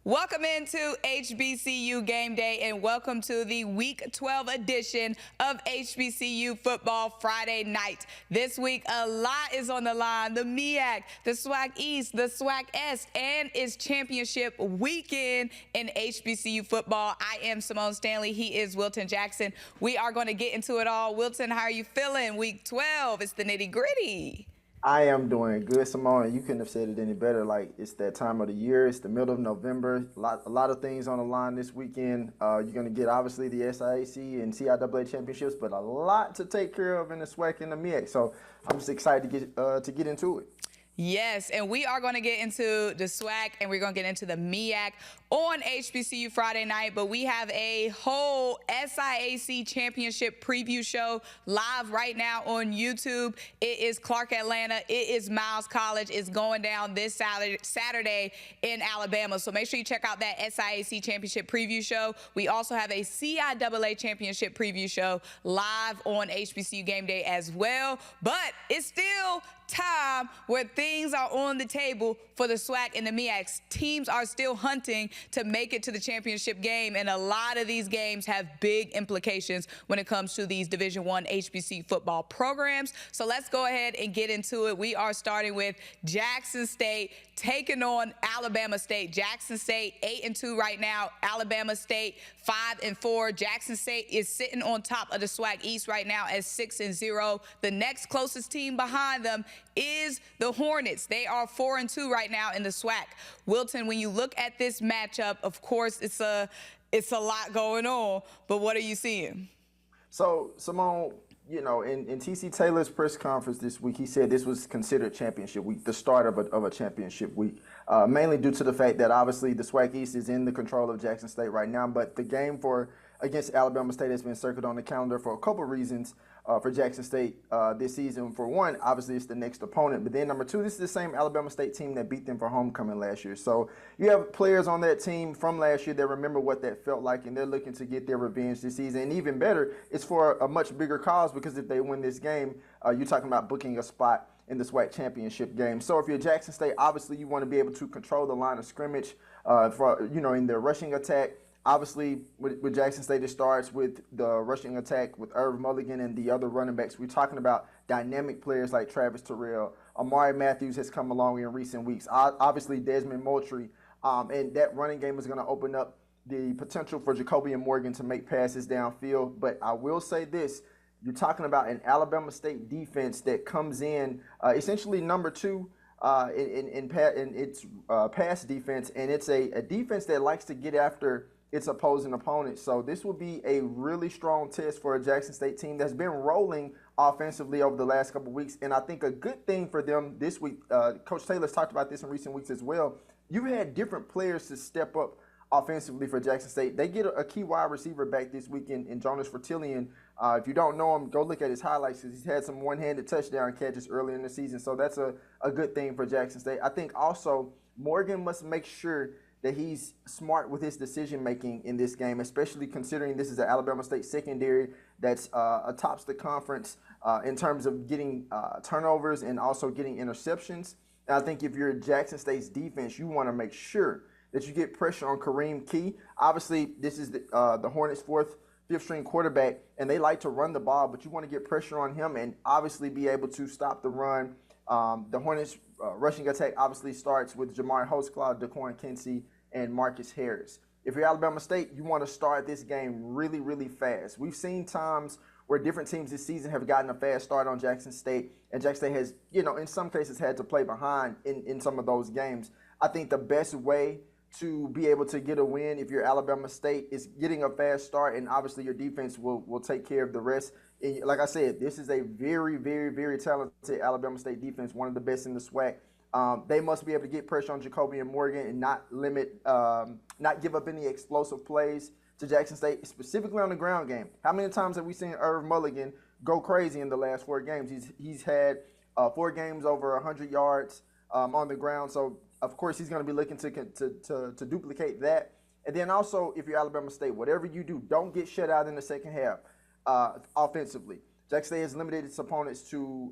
Welcome into HBCU Game Day and welcome to the Week 12 edition of HBCU Football Friday night. This week, a lot is on the line. The MEAC, the SWAC East, the SWAC Est, and it's championship weekend in HBCU football. I am Symone Stanley. He is Wilton Jackson. We are going to get into it all. Wilton, how are you feeling? Week 12, it's the nitty gritty. I am doing good, Symone. You couldn't have said it any better. Like, it's that time of the year. It's the middle of November. A lot of things on the line this weekend. You're going to get, obviously, the SIAC and CIAA championships, but a lot to take care of in the SWAC and the MEAC. So I'm just excited to get into it. Yes, and we are going to get into the SWAC and we're going to get into the MEAC on HBCU Friday night, but we have a whole SIAC championship preview show live right now on YouTube. It is Clark Atlanta. It is Miles College. It's going down this Saturday in Alabama. So make sure you check out that SIAC championship preview show. We also have a CIAA championship preview show live on HBCU Game Day as well, but it's still time where things are on the table for the SWAC and the MEAC. Teams are still hunting to make it to the championship game, and a lot of these games have big implications when it comes to these Division I HBC football programs. So let's go ahead and get into it. We are starting with Jackson State taking on Alabama State. Jackson State 8-2 right now. Alabama State 5-4. Jackson State is sitting on top of the SWAC East right now at 6-0. The next closest team behind them is the Hornets. They are 4-2 right now in the SWAC. Wilton, when you look at this matchup, of course, it's a lot going on, but what are you seeing? So, Symone, you know, in T.C. Taylor's press conference this week, he said this was considered championship week, the start of a championship week, mainly due to the fact that obviously the SWAC East is in the control of Jackson State right now, but the game against Alabama State has been circled on the calendar for a couple reasons. For Jackson State this season. For one, obviously it's the next opponent, but then number two, this is the same Alabama State team that beat them for homecoming last year. So you have players on that team from last year that remember what that felt like, and they're looking to get their revenge this season. And even better, it's for a much bigger cause, because if they win this game, you're talking about booking a spot in the SWAC championship game. So if you're Jackson State, obviously you want to be able to control the line of scrimmage in their rushing attack. Obviously, with Jackson State, it starts with the rushing attack with Irv Mulligan and the other running backs. We're talking about dynamic players like Travis Terrell. Amari Matthews has come along in recent weeks. Obviously, Desmond Moultrie. And that running game is going to open up the potential for Jacoby and Morgan to make passes downfield. But I will say this. You're talking about an Alabama State defense that comes in essentially number two in its pass defense. And it's a defense that likes to get after its opposing opponents. So this will be a really strong test for a Jackson State team that's been rolling offensively over the last couple of weeks. And I think a good thing for them this week, Coach Taylor's talked about this in recent weeks as well, you've had different players to step up offensively for Jackson State. They get a key wide receiver back this week in Jonas Fertillion. If you don't know him, go look at his highlights, because he's had some one-handed touchdown catches earlier in the season. So that's a good thing for Jackson State. I think also Morgan must make sure that he's smart with his decision-making in this game, especially considering this is an Alabama State secondary that's tops the conference in terms of getting turnovers and also getting interceptions. And I think if you're Jackson State's defense, you want to make sure that you get pressure on Kareem Key. Obviously, this is the Hornets' fifth-string quarterback, and they like to run the ball, but you want to get pressure on him and obviously be able to stop the run. The Hornets' rushing attack obviously starts with Jamari Holtzclaw, Daquan Kinsey, and Marcus Harris. If you're Alabama State, you want to start this game really, really fast. We've seen times where different teams this season have gotten a fast start on Jackson State, and Jackson State has, in some cases had to play behind in some of those games. I think the best way to be able to get a win if you're Alabama State is getting a fast start, and obviously your defense will take care of the rest. And like I said, this is a very, very, very talented Alabama State defense, one of the best in the SWAC. They must be able to get pressure on Jacoby and Morgan and not give up any explosive plays to Jackson State, specifically on the ground game. How many times have we seen Irv Mulligan go crazy in the last 4 games? He's had 4 games over 100 yards on the ground. So of course he's going to be looking to duplicate that. And then also, if you're Alabama State, whatever you do, don't get shut out in the second half offensively. Jackson State has limited its opponents to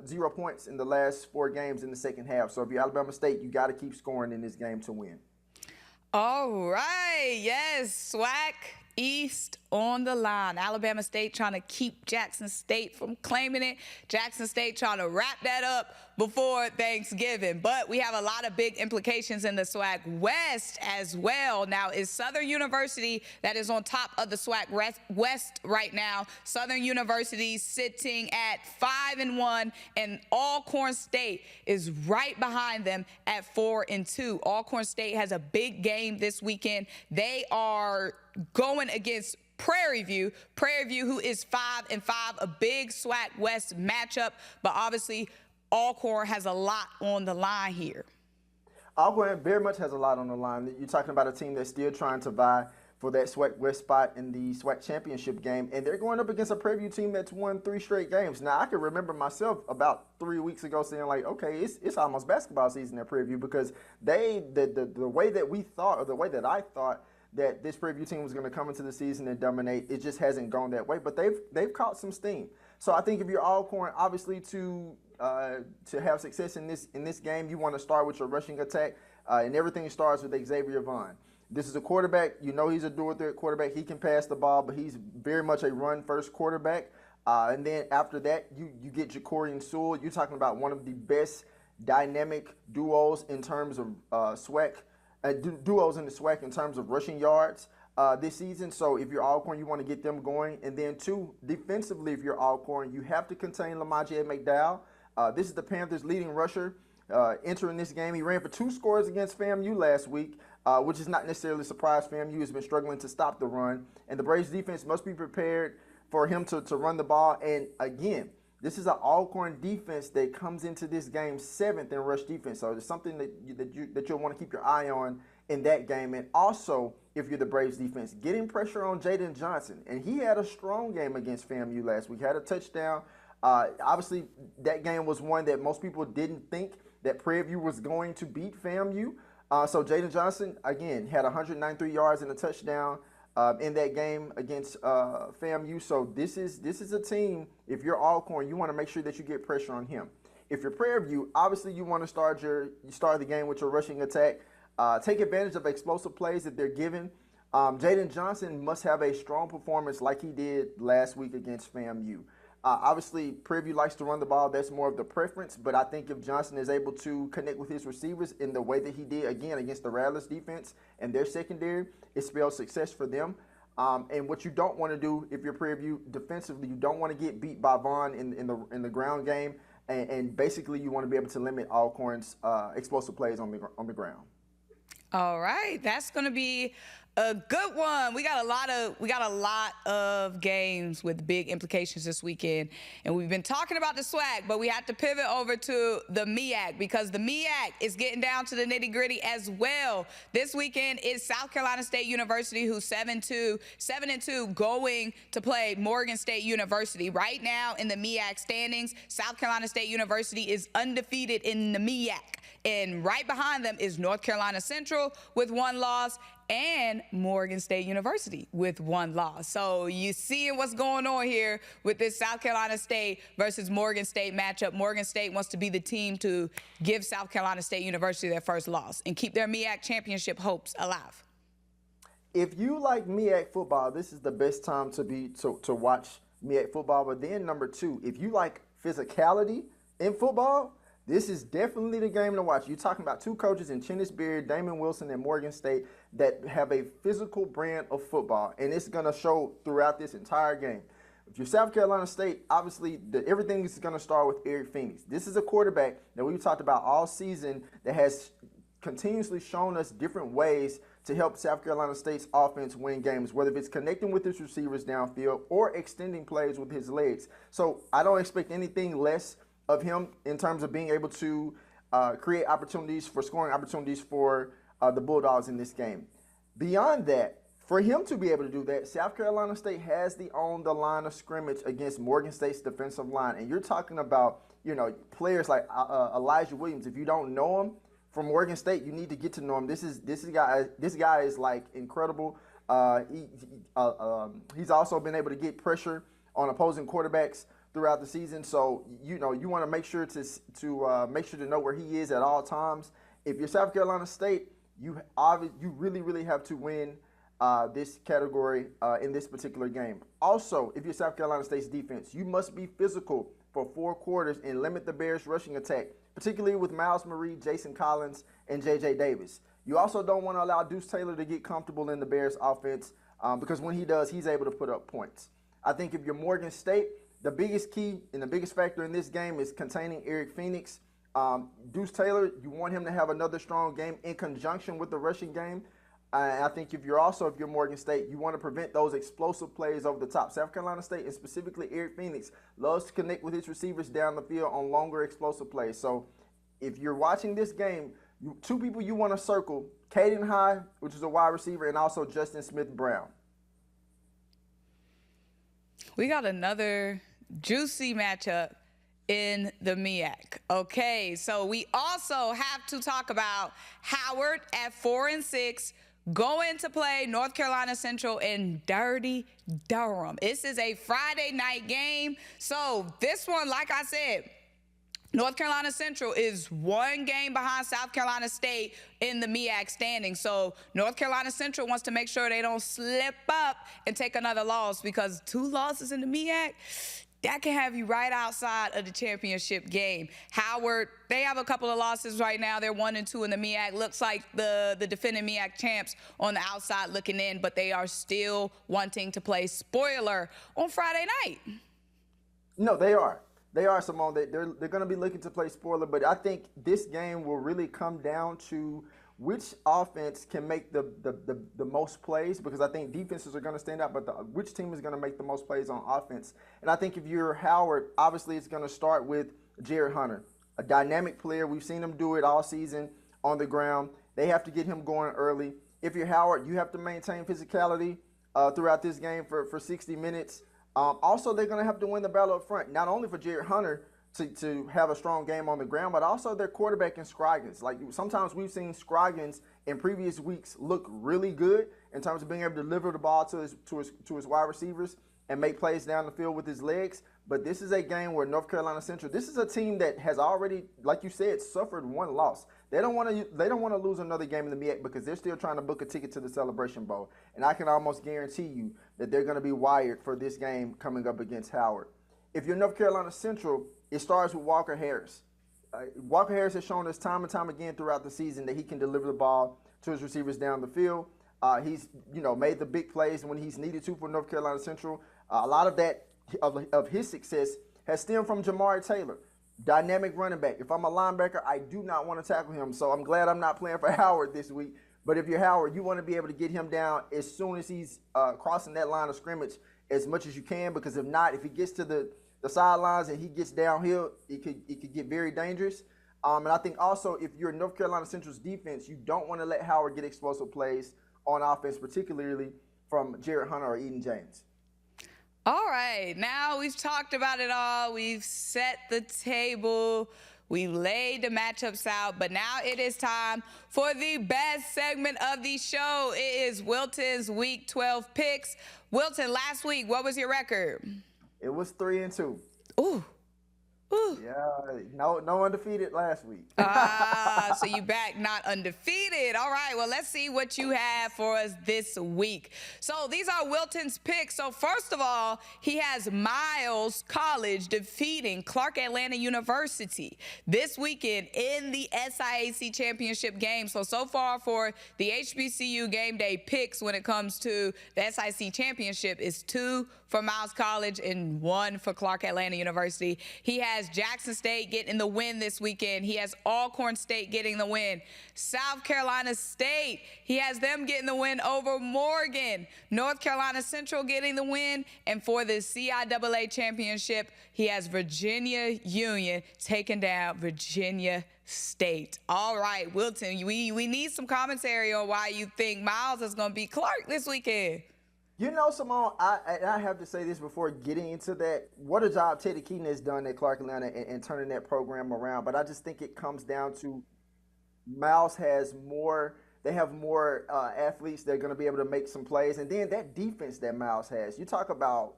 0 points in the last 4 games in the second half. So if you're Alabama State, you got to keep scoring in this game to win. All right, yes, SWAC East on the line. Alabama State trying to keep Jackson State from claiming it. Jackson State trying to wrap that up before Thanksgiving. But we have a lot of big implications in the SWAC West as well. Now, is Southern University that is on top of the SWAC West right now. Southern University sitting at 5-1, and Alcorn State is right behind them at 4-2. Alcorn State has a big game this weekend. They are going against Prairie View, who is 5-5, a big SWAC West matchup, but obviously Alcorn has a lot on the line here. Alcorn very much has a lot on the line. You're talking about a team that's still trying to vie for that SWAC West spot in the SWAC championship game, and they're going up against a Prairie View team that's won 3 straight games. Now, I can remember myself about 3 weeks ago saying, like, okay, it's almost basketball season at Prairie View, because the way that we thought, or the way that I thought, that this Prairie View team was going to come into the season and dominate. It just hasn't gone that way, but they've caught some steam. So I think if you're Alcorn, obviously to have success in this game, you want to start with your rushing attack, and everything starts with Xavier Vaughn. This is a quarterback. You know he's a dual-threat quarterback. He can pass the ball, but he's very much a run-first quarterback. And then after that, you get Jacorian Sewell. You're talking about one of the best dynamic duos in terms of SWAC. Duos in the SWAC in terms of rushing yards this season. So if you're Alcorn, you want to get them going. And then 2, defensively, if you're Alcorn, you have to contain Lamaje McDowell. This is the Panthers' leading rusher entering this game. He ran for 2 scores against FAMU last week, which is not necessarily a surprise. FAMU has been struggling to stop the run. And the Braves defense must be prepared for him to run the ball. And again, this is an Alcorn defense that comes into this game 7th in rush defense. So it's something that you'll want to keep your eye on in that game. And also, if you're the Braves defense, getting pressure on Jaden Johnson. And he had a strong game against FAMU last week. Had a touchdown. Obviously, that game was one that most people didn't think that Prairie View was going to beat FAMU. So Jaden Johnson, again, had 193 yards and a touchdown in that game against FAMU. So this is a team, if you're Alcorn, you want to make sure that you get pressure on him. If you're Prairie View, obviously you want to start the game with your rushing attack. Take advantage of explosive plays that they're given. Jaden Johnson must have a strong performance like he did last week against FAMU. Obviously, Prairie View likes to run the ball. That's more of the preference. But I think if Johnson is able to connect with his receivers in the way that he did, again, against the Rattlers defense and their secondary, it spells success for them. And what you don't want to do if you're Prairie View defensively, you don't want to get beat by Vaughn in the ground game. And basically, you want to be able to limit Alcorn's explosive plays on the ground. All right, that's going to be a good one. We got a lot of games with big implications this weekend, and we've been talking about the SWAC, but we have to pivot over to the MEAC, because the MEAC is getting down to the nitty-gritty as well. This weekend is South Carolina State University, who's 7-2, going to play Morgan State University. Right now in the MEAC standings, South Carolina State University is undefeated in the MEAC. And right behind them is North Carolina Central with 1 loss and Morgan State University with 1 loss. So you seeing what's going on here with this South Carolina State versus Morgan State matchup. Morgan State wants to be the team to give South Carolina State University their first loss and keep their MEAC championship hopes alive. If you like MEAC football, this is the best time to watch MEAC football. But then number 2, if you like physicality in football, this is definitely the game to watch. You're talking about 2 coaches in Chennis Beard, Damon Wilson, and Morgan State that have a physical brand of football, and it's going to show throughout this entire game. If you're South Carolina State, obviously everything is going to start with Eric Phoenix. This is a quarterback that we've talked about all season that has continuously shown us different ways to help South Carolina State's offense win games, whether it's connecting with his receivers downfield or extending plays with his legs. So I don't expect anything less of him in terms of being able to create opportunities for scoring opportunities for the Bulldogs in this game. Beyond that, for him to be able to do that, South Carolina State has to own the line of scrimmage against Morgan State's defensive line. And you're talking about, players like Elijah Williams. If you don't know him from Morgan State, you need to get to know him. This guy is like incredible. He's also been able to get pressure on opposing quarterbacks throughout the season. So, you want to make sure to know where he is at all times. If you're South Carolina State, you really have to win this category in this particular game. Also, if you're South Carolina State's defense, you must be physical for 4 quarters and limit the Bears' rushing attack, particularly with Miles Marie, Jason Collins, and J.J. Davis. You also don't want to allow Deuce Taylor to get comfortable in the Bears' offense because when he does, he's able to put up points. I think if you're Morgan State, the biggest key and the biggest factor in this game is containing Eric Phoenix. Deuce Taylor, you want him to have another strong game in conjunction with the rushing game. I think if you're Morgan State, you want to prevent those explosive plays over the top. South Carolina State, and specifically Eric Phoenix, loves to connect with his receivers down the field on longer explosive plays. So if you're watching this game, 2 people you want to circle, Caden High, which is a wide receiver, and also Justin Smith-Brown. We got another juicy matchup in the MEAC. Okay, so we also have to talk about Howard at 4-6 going to play North Carolina Central in Dirty Durham. This is a Friday night game. So this one, like I said, North Carolina Central is 1 game behind South Carolina State in the MEAC standing. So North Carolina Central wants to make sure they don't slip up and take another loss, because 2 losses in the MEAC, that can have you right outside of the championship game. Howard, they have a couple of losses right now. They're 1-2 in the MEAC. Looks like the defending MEAC champs on the outside looking in, but they are still wanting to play spoiler on Friday night. No, they are. They are, Symone. They're going to be looking to play spoiler, but I think this game will really come down to which offense can make the most plays, because I think defenses are going to stand out, but which team is going to make the most plays on offense. And I think if you're Howard, obviously it's going to start with Jared Hunter, a dynamic player. We've seen him do it all season on the ground. They have to get him going early. If you're Howard, you have to maintain physicality throughout this game for 60 minutes. Also, they're going to have to win the battle up front, not only for Jared Hunter to have a strong game on the ground, but also their quarterback in Scroggins. Like, sometimes we've seen Scroggins in previous weeks look really good in terms of being able to deliver the ball to his wide receivers and make plays down the field with his legs. But this is a game where North Carolina Central, this is a team that has already, like you said, suffered 1 loss. They don't want to lose another game in the MEAC because they're still trying to book a ticket to the Celebration Bowl. And I can almost guarantee you that they're going to be wired for this game coming up against Howard. If you're North Carolina Central, it starts with Walker Harris. Walker Harris has shown us time and time again throughout the season that he can deliver the ball to his receivers down the field. He's made the big plays when he's needed to for North Carolina Central. A lot of that of his success has stemmed from Jamari Taylor, dynamic running back. If I'm a linebacker, I do not want to tackle him, so I'm glad I'm not playing for Howard this week. But if you're Howard, you want to be able to get him down as soon as he's crossing that line of scrimmage as much as you can, because if not, if he gets to the sidelines and he gets downhill, it could get very dangerous. And I think also, if you're North Carolina Central's defense, you don't want to let Howard get explosive plays on offense, particularly from Jared Hunter or Eden James. All right, now we've talked about it all. We've set the table. We laid the matchups out, but now it is time for the best segment of the show. It is Wilton's Week 12 picks. Wilton, last week, what was your record? It was 3-2. Ooh. Ooh. Yeah, no undefeated last week. So you back not undefeated. All right, well, let's see what you have for us this week. So these are Wilton's picks. So first of all, he has Miles College defeating Clark Atlanta University this weekend in the SIAC championship game. So far for the HBCU Game Day picks when it comes to the SIAC championship is 2 for Miles College and 1 for Clark Atlanta University. He has Jackson State getting the win this weekend. He has Alcorn State getting the win. South Carolina State, he has them getting the win over Morgan. North Carolina Central getting the win. And for the CIAA championship, he has Virginia Union taking down Virginia State. All right, Wilton, we need some commentary on why you think Miles is going to beat Clark this weekend. You know, Symone, I have to say this before getting into that. What a job Teddy Keaton has done at Clark Atlanta and turning that program around. But I just think it comes down to Miles has more. They have more athletes that are going to be able to make some plays. And then that defense that Miles has. You talk about,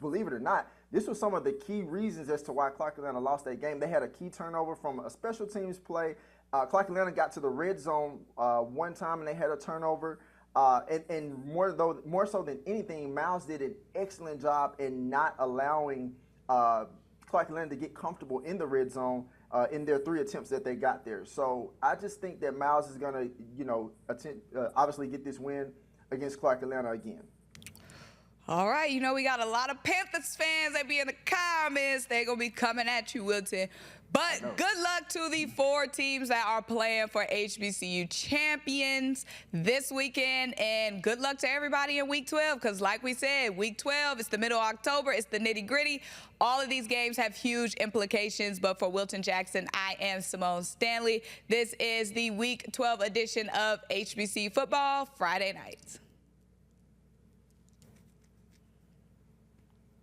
believe it or not, this was some of the key reasons as to why Clark Atlanta lost that game. They had a key turnover from a special teams play. Clark Atlanta got to the red zone one time and they had a turnover. And more so than anything, Miles did an excellent job in not allowing Clark Atlanta to get comfortable in the red zone in their 3 attempts that they got there. So I just think that Miles is going to, obviously get this win against Clark Atlanta again. All right, we got a lot of Panthers fans that be in the comments. They're going to be coming at you, Wilton. But good luck to the 4 teams that are playing for HBCU champions this weekend. And good luck to everybody in Week 12 because, like we said, Week 12, it's the middle of October. It's the nitty-gritty. All of these games have huge implications. But for Wilton Jackson, I am Symone Stanley. This is the Week 12 edition of HBCU Football Friday Nights.